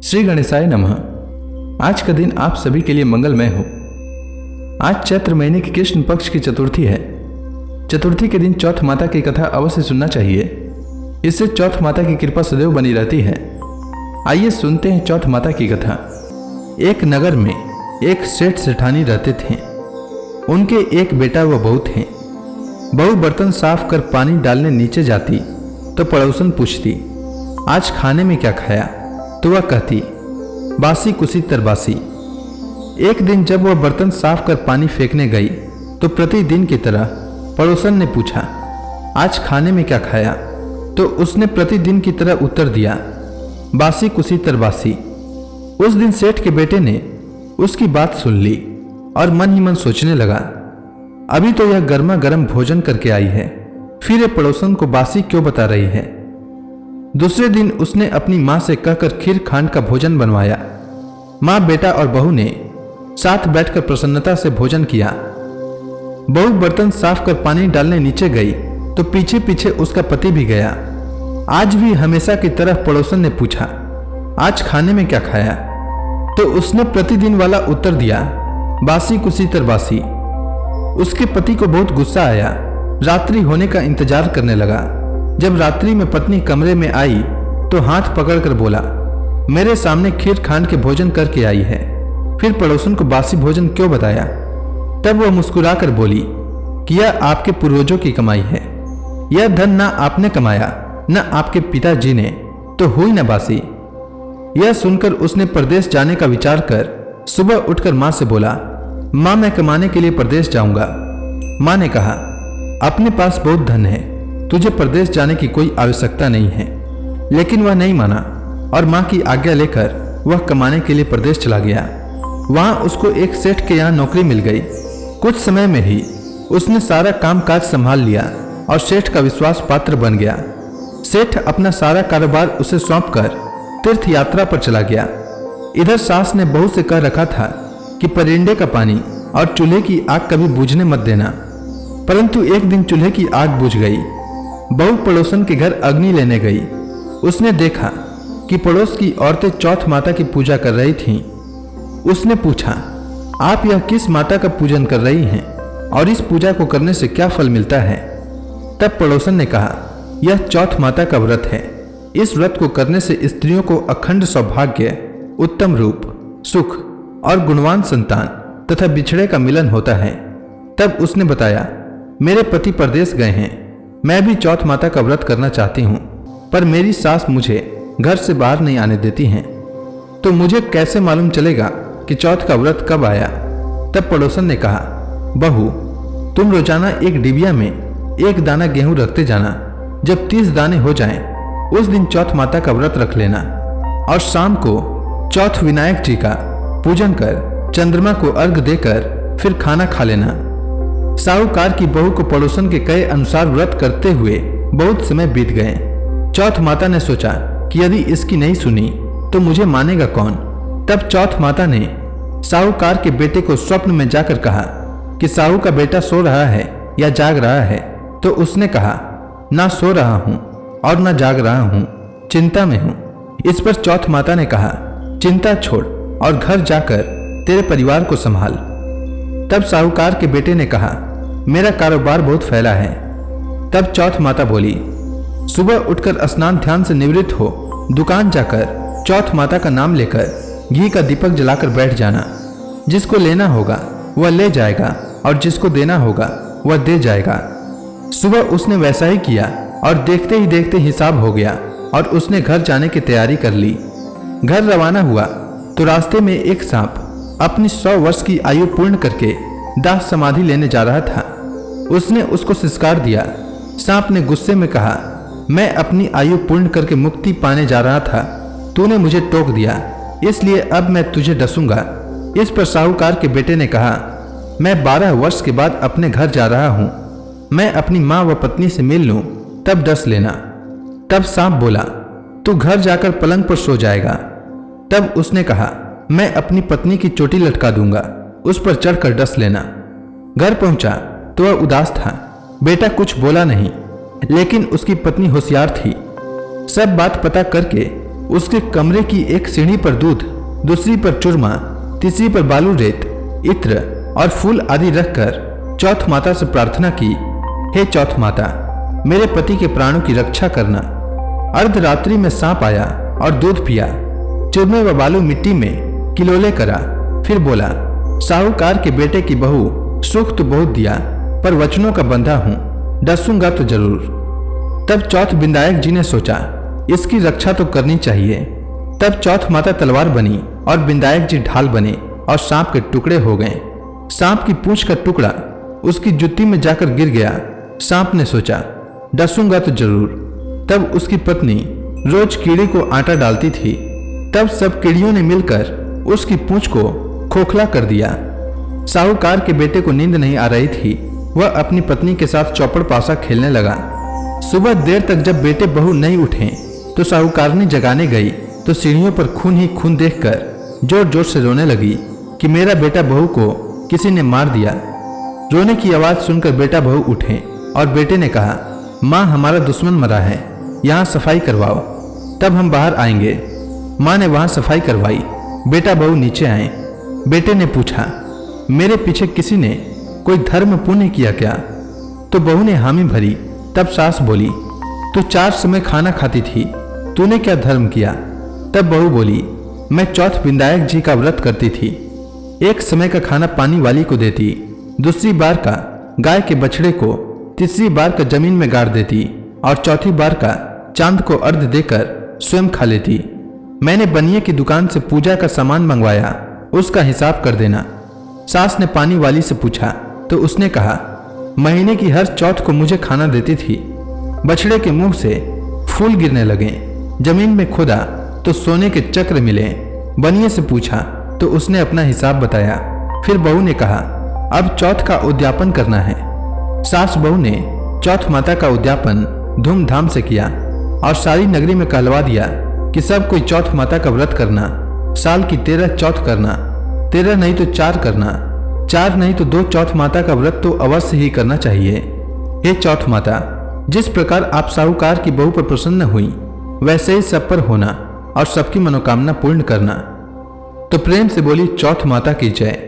श्री गणेशाय नमः। आज का दिन आप सभी के लिए मंगलमय हो। आज चैत्र महीने की कृष्ण पक्ष की चतुर्थी है। चतुर्थी के दिन चौथ माता की कथा अवश्य सुनना चाहिए। इससे चौथ माता की कृपा सदैव बनी रहती है। आइए सुनते हैं चौथ माता की कथा। एक नगर में एक सेठ सेठानी रहते थे। उनके एक बेटा व बहू थे। बहू बर्तन साफ कर पानी डालने नीचे जाती तो पड़ोसन पूछती, आज खाने में क्या खाया? तो वह कहती, बासी कुसी तरबासी। एक दिन जब वह बर्तन साफ कर पानी फेंकने गई तो प्रतिदिन की तरह पड़ोसन ने पूछा, आज खाने में क्या खाया? तो उसने प्रतिदिन की तरह उत्तर दिया, बासी कुसी तरबासी। उस दिन सेठ के बेटे ने उसकी बात सुन ली और मन ही मन सोचने लगा, अभी तो यह गर्मा गर्म भोजन करके आई है, फिर ये पड़ोसन को बासी क्यों बता रही है। दूसरे दिन उसने अपनी मां से कहकर खीर खांड का भोजन बनवाया। मां, बेटा और बहू ने साथ बैठकर प्रसन्नता से भोजन किया। बहू बर्तन साफ कर पानी डालने नीचे गई तो पीछे पीछे उसका पति भी गया। आज भी हमेशा की तरह पड़ोसन ने पूछा, आज खाने में क्या खाया? तो उसने प्रतिदिन वाला उत्तर दिया, बासी कुसी तरबासी। उसके पति को बहुत गुस्सा आया। रात्रि होने का इंतजार करने लगा। जब रात्रि में पत्नी कमरे में आई तो हाथ पकड़कर बोला, मेरे सामने खीर खांड के भोजन करके आई है, फिर पड़ोसन को बासी भोजन क्यों बताया? तब वह मुस्कुराकर बोली कि यह आपके पूर्वजों की कमाई है। यह धन ना आपने कमाया न आपके पिताजी ने, तो हुई न बासी। यह सुनकर उसने परदेश जाने का विचार कर सुबह उठकर मां से बोला, मां, मैं कमाने के लिए परदेश जाऊंगा। मां ने कहा, अपने पास बहुत धन है, तुझे परदेश जाने की कोई आवश्यकता नहीं है। लेकिन वह नहीं माना और मां की आज्ञा लेकर वह कमाने के लिए परदेश चला गया। वहां उसको एक सेठ के यहाँ नौकरी मिल गई। कुछ समय में ही उसने सारा कामकाज संभाल लिया और सेठ का विश्वास पात्र बन गया। सेठ अपना सारा कारोबार उसे सौंपकर तीर्थ यात्रा पर चला गया। इधर सास ने बहू से कह रखा था कि परिंदे का पानी और चूल्हे की आग कभी बुझने मत देना, परंतु एक दिन चूल्हे की आग बुझ गई। बहू पड़ोसन के घर अग्नि लेने गई। उसने देखा कि पड़ोस की औरतें चौथ माता की पूजा कर रही थीं। उसने पूछा, आप यह किस माता का पूजन कर रही हैं और इस पूजा को करने से क्या फल मिलता है? तब पड़ोसन ने कहा, यह चौथ माता का व्रत है। इस व्रत को करने से स्त्रियों को अखंड सौभाग्य, उत्तम रूप, सुख और गुणवान संतान तथा बिछड़े का मिलन होता है। तब उसने बताया, मेरे पति परदेश गए हैं, मैं भी चौथ माता का व्रत करना चाहती हूँ, पर मेरी सास मुझे घर से बाहर नहीं आने देती हैं, तो मुझे कैसे मालूम चलेगा कि चौथ का व्रत कब आया? तब पड़ोसन ने कहा, बहू, तुम रोजाना एक डिबिया में एक दाना गेहूं रखते जाना। जब 30 दाने हो जाएं, उस दिन चौथ माता का व्रत रख लेना और शाम को चौथ विनायक जी का पूजन कर चंद्रमा को अर्घ देकर फिर खाना खा लेना। साहूकार की बहू को पड़ोसन के कहे अनुसार व्रत करते हुए बहुत समय बीत गए। चौथ माता ने सोचा कि यदि इसकी नहीं सुनी तो मुझे मानेगा कौन। तब चौथ माता ने साहूकार के बेटे को स्वप्न में जाकर कहा कि साहू का बेटा सो रहा है या जाग रहा है। तो उसने कहा, ना सो रहा हूं और ना जाग रहा हूं, चिंता में हूं। इस पर चौथ माता ने कहा, चिंता छोड़ और घर जाकर तेरे परिवार को संभाल। तब साहूकार के बेटे ने कहा, मेरा कारोबार बहुत फैला है। तब चौथ माता बोली, सुबह उठकर स्नान ध्यान से निवृत्त हो, दुकान जाकर चौथ माता का नाम लेकर घी का दीपक जलाकर बैठ जाना। जिसको लेना होगा वह ले जाएगा और जिसको देना होगा वह दे जाएगा। सुबह उसने वैसा ही किया और देखते ही देखते हिसाब हो गया और उसने घर जाने की तैयारी कर ली। घर रवाना हुआ तो रास्ते में एक सांप अपनी 100 वर्ष की आयु पूर्ण करके दाह समाधि लेने जा रहा था। उसने उसको सिस्कार दिया। सांप ने गुस्से में कहा, मैं अपनी आयु पूर्ण करके मुक्ति पाने जा रहा था, तूने मुझे टोक दिया, इसलिए अब मैं तुझे डसूंगा। इस पर साहूकार के बेटे ने कहा, मैं 12 वर्ष के बाद अपने घर जा रहा हूं, मैं अपनी मां व पत्नी से मिल लूं, तब डस लेना। तब सांप बोला, तू घर जाकर पलंग पर सो जाएगा। तब उसने कहा, मैं अपनी पत्नी की चोटी लटका दूंगा, उस पर चढ़कर डस लेना। घर पहुंचा तो वह उदास था। बेटा कुछ बोला नहीं, लेकिन उसकी पत्नी होशियार थी। सब बात पता करके उसके कमरे की एक सीढ़ी पर दूध, दूसरी पर चूरमा, तीसरी पर बालू रेत, इत्र और फूल आदि रखकर चौथ माता से प्रार्थना की, हे चौथ माता, मेरे पति के प्राणों की रक्षा करना। अर्धरात्रि में सांप आया और दूध पिया, चूरमे व बालू मिट्टी में किलोले करा, फिर बोला, साहूकार के बेटे की बहू, सुख तो बहुत दिया पर वचनों का बंधा हूं, डसूंगा तो जरूर। तब चौथ बिंदायक जी ने सोचा, इसकी रक्षा तो करनी चाहिए। तब चौथ माता तलवार बनी और बिंदायक जी ढाल बने और सांप के टुकड़े हो गए। सांप की पूंछ का टुकड़ा उसकी जुत्ती में जाकर गिर गया। सांप ने सोचा, डसूंगा तो जरूर। तब उसकी पत्नी रोज कीड़ी को आटा डालती थी। तब सब कीड़ियों ने मिलकर उसकी पूंछ को खोखला कर दिया। साहूकार के बेटे को नींद नहीं आ रही थी। वह अपनी पत्नी के साथ चौपड़ पासा खेलने लगा। सुबह देर तक जब बेटे बहू नहीं उठे तो साहूकारनी जगाने गई तो सीढ़ियों पर खून ही खून देखकर जोर जोर से रोने लगी कि मेरा बेटा बहू को किसी ने मार दिया। रोने की आवाज सुनकर बेटा बहू उठे और बेटे ने कहा, माँ, हमारा दुश्मन मरा है, यहाँ सफाई करवाओ, तब हम बाहर आएंगे। माँ ने वहाँ सफाई करवाई। बेटा बहू नीचे आए। बेटे ने पूछा, मेरे पीछे किसी ने कोई धर्म पुण्य किया क्या? तो बहू ने हामी भरी। तब सास बोली, तू 4 समय खाना खाती थी, तूने क्या धर्म किया? तब बहू बोली, मैं चौथ बिंदायक जी का व्रत करती थी। एक समय का खाना पानी वाली को देती, दूसरी बार का गाय के बछड़े को, तीसरी बार का जमीन में गाड़ देती और चौथी बार का चांद को अर्घ देकर स्वयं खा लेती। मैंने बनिए की दुकान से पूजा का सामान मंगवाया, उसका हिसाब कर देना। सास ने पानी वाली से पूछा तो उसने कहा, महीने की हर चौथ को मुझे खाना देती थी। बछड़े के मुंह से फूल गिरने लगे। जमीन में खोदा तो सोने के चक्र मिले। बनिए से पूछा तो उसने अपना हिसाब बताया। फिर बहू ने कहा, अब चौथ का उद्यापन करना है। सास बहू ने चौथ माता का उद्यापन धूमधाम से किया और सारी नगरी में कहलवा दिया कि सब कोई चौथ माता का व्रत करना। साल की 13 चौथ करना, 13 नहीं तो 4 करना, 4 नहीं तो 2 चौथ माता का व्रत तो अवश्य ही करना चाहिए। हे चौथ माता, जिस प्रकार आप साहूकार की बहू पर प्रसन्न हुई, वैसे ही सब पर होना और सबकी मनोकामना पूर्ण करना। तो प्रेम से बोली चौथ माता की जय।